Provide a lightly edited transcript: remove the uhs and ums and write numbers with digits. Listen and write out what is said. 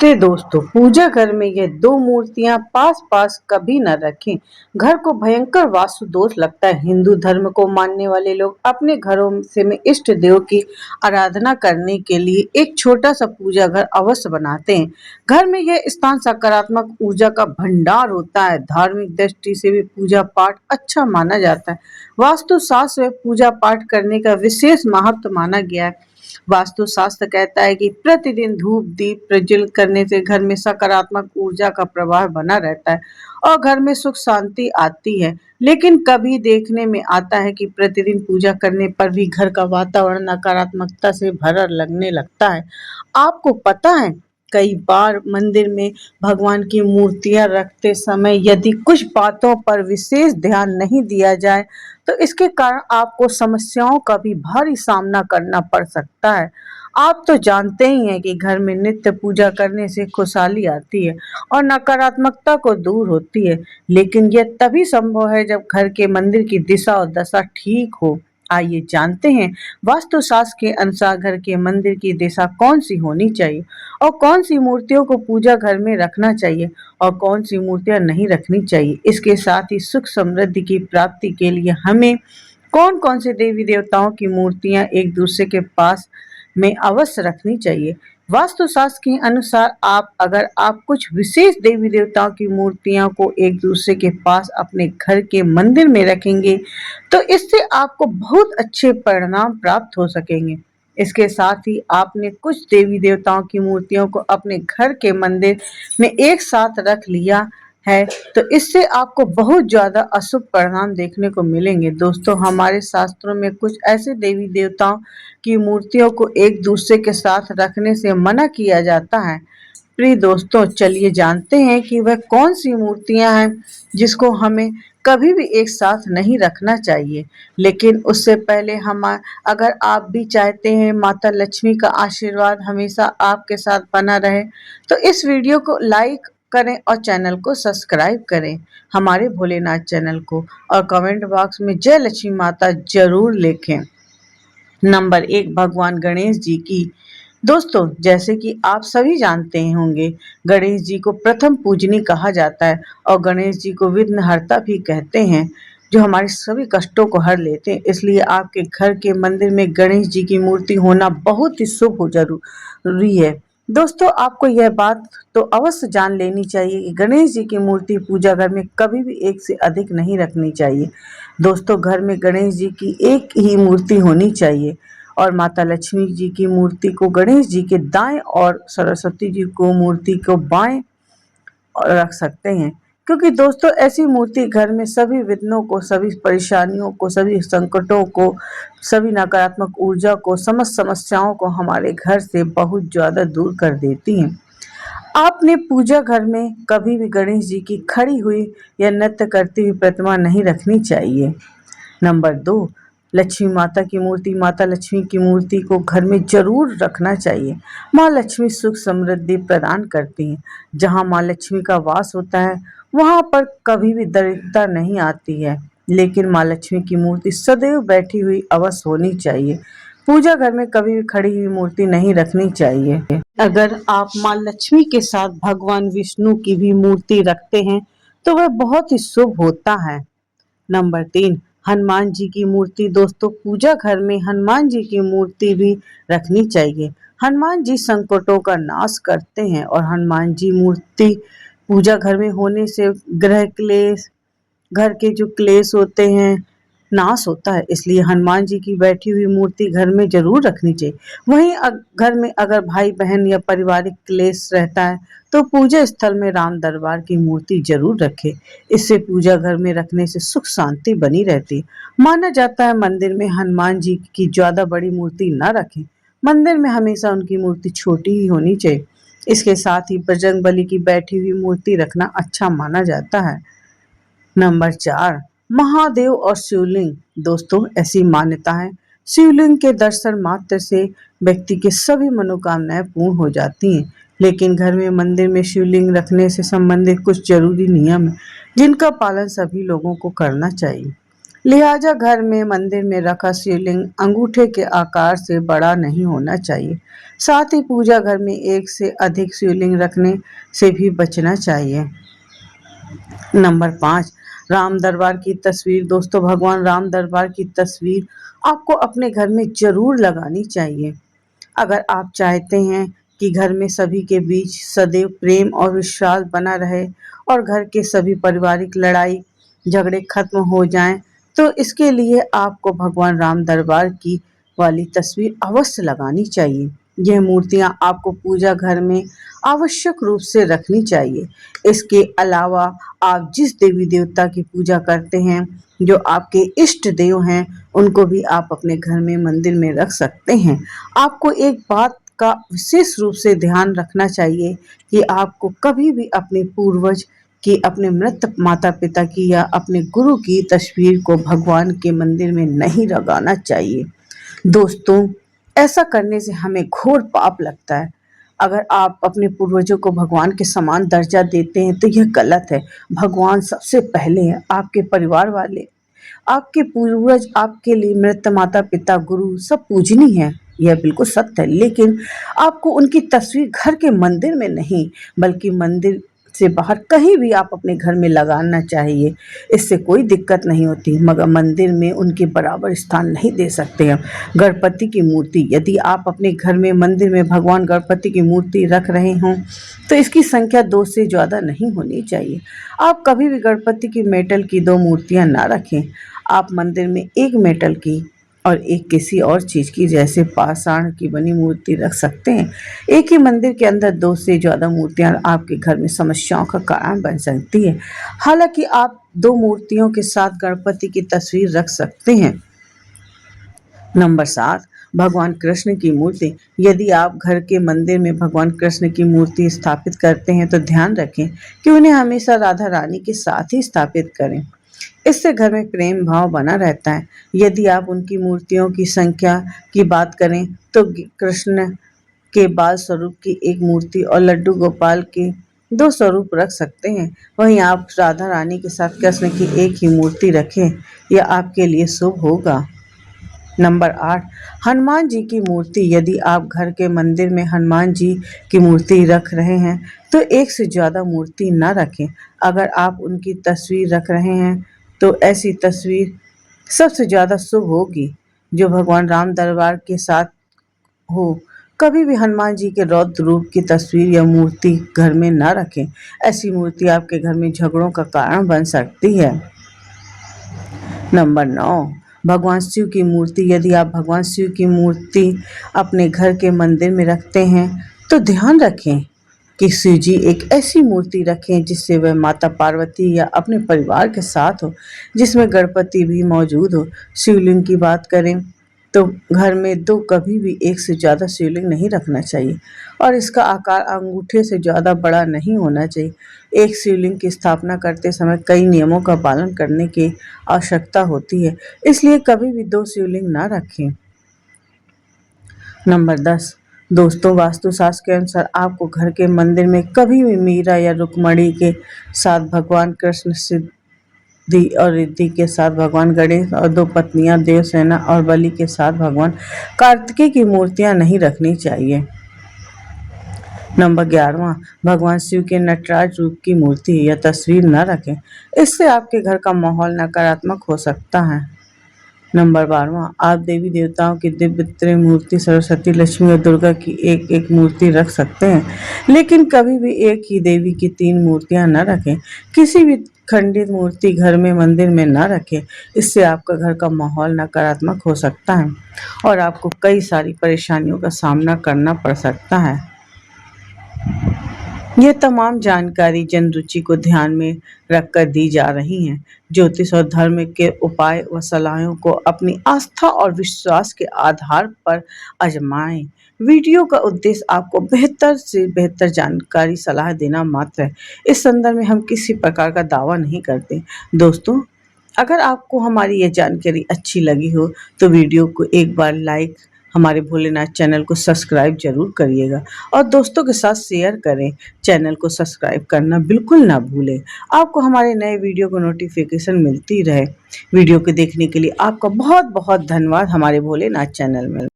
प्रिय दोस्तों, पूजा घर में ये दो मूर्तियां पास पास कभी न रखें। घर को भयंकर वास्तु दोष लगता है। हिंदू धर्म को मानने वाले लोग अपने घरों से में इष्ट देव की आराधना करने के लिए एक छोटा सा पूजा घर अवश्य बनाते हैं। घर में यह स्थान सकारात्मक ऊर्जा का भंडार होता है। धार्मिक दृष्टि से भी पूजा पाठ अच्छा माना जाता है। वास्तु शास्त्र में पूजा पाठ करने का विशेष महत्व माना गया है। वास्तु शास्त्र कहता है कि प्रतिदिन धूप दीप प्रज्वलित करने से घर में सकारात्मक ऊर्जा का प्रवाह बना रहता है और घर में सुख शांति आती है। लेकिन कभी देखने में आता है कि प्रतिदिन पूजा करने पर भी घर का वातावरण नकारात्मकता से भरा लगने लगता है। आपको पता है, कई बार मंदिर में भगवान की मूर्तियां रखते समय यदि कुछ बातों पर विशेष ध्यान नहीं दिया जाए तो इसके कारण आपको समस्याओं का भी भारी सामना करना पड़ सकता है। आप तो जानते ही हैं कि घर में नित्य पूजा करने से खुशहाली आती है और नकारात्मकता को दूर होती है, लेकिन यह तभी संभव है जब घर के मंदिर की दिशा और दशा ठीक हो। आइए जानते हैं वास्तुशास्त्र के अनुसार घर के मंदिर की दिशा कौन सी होनी चाहिए और कौन सी मूर्तियों को पूजा घर में रखना चाहिए और कौन सी मूर्तियां नहीं रखनी चाहिए। इसके साथ ही सुख समृद्धि की प्राप्ति के लिए हमें कौन कौन से देवी देवताओं की मूर्तियां एक दूसरे के पास में अवश्य रखनी चाहिए। वास्तुशास्त्र के अनुसार अगर आप कुछ विशेष देवी देवताओं की मूर्तियों को एक दूसरे के पास अपने घर के मंदिर में रखेंगे तो इससे आपको बहुत अच्छे परिणाम प्राप्त हो सकेंगे। इसके साथ ही आपने कुछ देवी देवताओं की मूर्तियों को अपने घर के मंदिर में एक साथ रख लिया है तो इससे आपको बहुत ज्यादा अशुभ परिणाम देखने को मिलेंगे। दोस्तों, हमारे शास्त्रों में कुछ ऐसे देवी देवताओं की मूर्तियों को एक दूसरे के साथ रखने से मना किया जाता है। प्रिय दोस्तों, चलिए जानते हैं कि वह कौन सी मूर्तियां हैं जिसको हमें कभी भी एक साथ नहीं रखना चाहिए। लेकिन उससे पहले हम अगर आप भी चाहते हैं माता लक्ष्मी का आशीर्वाद हमेशा आपके साथ बना रहे तो इस वीडियो को लाइक करें और चैनल को सब्सक्राइब करें हमारे भोलेनाथ चैनल को, और कमेंट बॉक्स में जय लक्ष्मी माता जरूर लिखें। नंबर 1, भगवान गणेश जी की। दोस्तों, जैसे कि आप सभी जानते होंगे, गणेश जी को प्रथम पूजनीय कहा जाता है और गणेश जी को विघ्नहर्ता भी कहते हैं, जो हमारे सभी कष्टों को हर लेते हैं। इसलिए आपके घर के मंदिर में गणेश जी की मूर्ति होना बहुत ही शुभ हो जरूरी है। दोस्तों, आपको यह बात तो अवश्य जान लेनी चाहिए कि गणेश जी की मूर्ति पूजा घर में कभी भी एक से अधिक नहीं रखनी चाहिए। दोस्तों, घर में गणेश जी की एक ही मूर्ति होनी चाहिए और माता लक्ष्मी जी की मूर्ति को गणेश जी के दाएं और सरस्वती जी को मूर्ति को बाएं रख सकते हैं, क्योंकि दोस्तों ऐसी मूर्ति घर में सभी विघ्नों को, सभी परेशानियों को, सभी संकटों को, सभी नकारात्मक ऊर्जा को, समस्त समस्याओं को हमारे घर से बहुत ज्यादा दूर कर देती हैं। आपने पूजा घर में कभी भी गणेश जी की खड़ी हुई या नृत्य करती हुई प्रतिमा नहीं रखनी चाहिए। नंबर 2, लक्ष्मी माता की मूर्ति। माता लक्ष्मी की मूर्ति को घर में जरूर रखना चाहिए। माँ लक्ष्मी सुख समृद्धि प्रदान करती हैं। जहाँ माँ लक्ष्मी का वास होता है वहाँ पर कभी भी दरिद्रता नहीं आती है, लेकिन माँ लक्ष्मी की मूर्ति सदैव बैठी हुई अवश्य होनी चाहिए। पूजा घर में कभी भी खड़ी हुई मूर्ति नहीं रखनी चाहिए। अगर आप माँ लक्ष्मी के साथ भगवान विष्णु की भी मूर्ति रखते हैं तो वह बहुत ही शुभ होता है। नंबर 3, हनुमान जी की मूर्ति। दोस्तों, पूजा घर में हनुमान जी की मूर्ति भी रखनी चाहिए। हनुमान जी संकटों का नाश करते हैं और हनुमान जी मूर्ति पूजा घर में होने से ग्रह क्लेश, घर के जो क्लेश होते हैं, नाश होता है। इसलिए हनुमान जी की बैठी हुई मूर्ति घर में जरूर रखनी चाहिए। वहीं घर में अगर भाई बहन या पारिवारिक क्लेश रहता है तो पूजा स्थल में राम दरबार की मूर्ति जरूर रखें। इससे पूजा घर में रखने से सुख शांति बनी रहती है। माना जाता है मंदिर में हनुमान जी की ज्यादा बड़ी मूर्ति न रखें। मंदिर में हमेशा उनकी मूर्ति छोटी ही होनी चाहिए। इसके साथ ही बजरंगबली की बैठी हुई मूर्ति रखना अच्छा माना जाता है। नंबर 4, महादेव और शिवलिंग। दोस्तों, ऐसी मान्यता है शिवलिंग के दर्शन मात्र से व्यक्ति की सभी मनोकामनाएं पूर्ण हो जाती हैं। लेकिन घर में मंदिर में शिवलिंग रखने से संबंधित कुछ जरूरी नियम हैं जिनका पालन सभी लोगों को करना चाहिए। लिहाजा घर में मंदिर में रखा शिवलिंग अंगूठे के आकार से बड़ा नहीं होना चाहिए। साथ ही पूजा घर में एक से अधिक शिवलिंग रखने से भी बचना चाहिए। नंबर 5, राम दरबार की तस्वीर। दोस्तों, भगवान राम दरबार की तस्वीर आपको अपने घर में जरूर लगानी चाहिए। अगर आप चाहते हैं कि घर में सभी के बीच सदैव प्रेम और विश्वास बना रहे और घर के सभी पारिवारिक लड़ाई झगड़े खत्म हो जाएं, तो इसके लिए आपको भगवान राम दरबार की वाली तस्वीर अवश्य लगानी चाहिए। यह मूर्तियां आपको पूजा घर में आवश्यक रूप से रखनी चाहिए। इसके अलावा आप जिस देवी देवता की पूजा करते हैं, जो आपके इष्ट देव हैं, उनको भी आप अपने घर में मंदिर में रख सकते हैं। आपको एक बात का विशेष रूप से ध्यान रखना चाहिए कि आपको कभी भी अपने पूर्वज की, अपने मृत माता पिता की या अपने गुरु की तस्वीर को भगवान के मंदिर में नहीं लगाना चाहिए। दोस्तों, ऐसा करने से हमें घोर पाप लगता है। अगर आप अपने पूर्वजों को भगवान के समान दर्जा देते हैं तो यह गलत है। भगवान सबसे पहले है, आपके परिवार वाले, आपके पूर्वज, आपके लिए मृत माता पिता गुरु सब पूजनीय है, यह बिल्कुल सत्य है। लेकिन आपको उनकी तस्वीर घर के मंदिर में नहीं, बल्कि मंदिर से बाहर कहीं भी आप अपने घर में लगाना चाहिए। इससे कोई दिक्कत नहीं होती, मगर मंदिर में उनके बराबर स्थान नहीं दे सकते हम। गणपति की मूर्ति, यदि आप अपने घर में मंदिर में भगवान गणपति की मूर्ति रख रहे हों तो इसकी संख्या 2 से ज़्यादा नहीं होनी चाहिए। आप कभी भी गणपति की मेटल की 2 मूर्तियां ना रखें। आप मंदिर में एक मेटल की और एक किसी और चीज की, जैसे पाषाण की बनी मूर्ति रख सकते हैं। एक ही मंदिर के अंदर 2 से ज्यादा मूर्तियां आपके घर में समस्याओं का कारण बन सकती है। हालांकि आप 2 मूर्तियों के साथ गणपति की तस्वीर रख सकते हैं। नंबर 7, भगवान कृष्ण की मूर्ति। यदि आप घर के मंदिर में भगवान कृष्ण की मूर्ति स्थापित करते हैं तो ध्यान रखें कि उन्हें हमेशा राधा रानी के साथ ही स्थापित करें। इससे घर में प्रेम भाव बना रहता है। यदि आप उनकी मूर्तियों की संख्या की बात करें तो कृष्ण के बाल स्वरूप की एक मूर्ति और लड्डू गोपाल के 2 स्वरूप रख सकते हैं। वहीं आप राधा रानी के साथ कृष्ण की एक ही मूर्ति रखें, यह आपके लिए शुभ होगा। नंबर 8, हनुमान जी की मूर्ति। यदि आप घर के मंदिर में हनुमान जी की मूर्ति रख रहे हैं तो एक से ज़्यादा मूर्ति ना रखें। अगर आप उनकी तस्वीर रख रहे हैं तो ऐसी तस्वीर सबसे ज़्यादा शुभ होगी जो भगवान राम दरबार के साथ हो। कभी भी हनुमान जी के रौद्र रूप की तस्वीर या मूर्ति घर में ना रखें। ऐसी मूर्ति आपके घर में झगड़ों का कारण बन सकती है। नंबर 9, भगवान शिव की मूर्ति। यदि आप भगवान शिव की मूर्ति अपने घर के मंदिर में रखते हैं तो ध्यान रखें कि शिव जी एक ऐसी मूर्ति रखें जिससे वह माता पार्वती या अपने परिवार के साथ हो, जिसमें गणपति भी मौजूद हो। शिवलिंग की बात करें तो घर में 2, कभी भी एक से ज़्यादा शिवलिंग नहीं रखना चाहिए और इसका आकार अंगूठे से ज़्यादा बड़ा नहीं होना चाहिए। एक शिवलिंग की स्थापना करते समय कई नियमों का पालन करने की आवश्यकता होती है, इसलिए कभी भी 2 शिवलिंग ना रखें। नंबर 10, दोस्तों, वास्तुशास्त्र के अनुसार आपको घर के मंदिर में कभी भी मीरा या रुक्मणी के साथ भगवान कृष्ण, सिद्धि और रिद्धि के साथ भगवान गणेश और 2 पत्नियां देवसेना और बलि के साथ भगवान कार्तिकेय की मूर्तियां नहीं रखनी चाहिए। नंबर 11, भगवान शिव के नटराज रूप की मूर्ति या तस्वीर न रखें। इससे आपके घर का माहौल नकारात्मक हो सकता है। नंबर 12, आप देवी देवताओं की दिव्य त्रिमूर्ति सरस्वती, लक्ष्मी और दुर्गा की एक एक मूर्ति रख सकते हैं, लेकिन कभी भी एक ही देवी की 3 मूर्तियां न रखें। किसी भी खंडित मूर्ति घर में मंदिर में न रखें। इससे आपका घर का माहौल नकारात्मक हो सकता है और आपको कई सारी परेशानियों का सामना करना पड़ सकता है। ये तमाम जानकारी जन रुचि को ध्यान में रखकर दी जा रही हैं। ज्योतिष और धर्म के उपाय व सलाहों को अपनी आस्था और विश्वास के आधार पर आजमाएं। वीडियो का उद्देश्य आपको बेहतर से बेहतर जानकारी सलाह देना मात्र है। इस संदर्भ में हम किसी प्रकार का दावा नहीं करते। दोस्तों, अगर आपको हमारी ये जानकारी अच्छी लगी हो तो वीडियो को एक बार लाइक हमारे भोलेनाथ चैनल को सब्सक्राइब जरूर करिएगा और दोस्तों के साथ शेयर करें। चैनल को सब्सक्राइब करना बिल्कुल ना भूलें। आपको हमारे नए वीडियो को नोटिफिकेशन मिलती रहे। वीडियो को देखने के लिए आपका बहुत बहुत धन्यवाद हमारे भोलेनाथ चैनल में।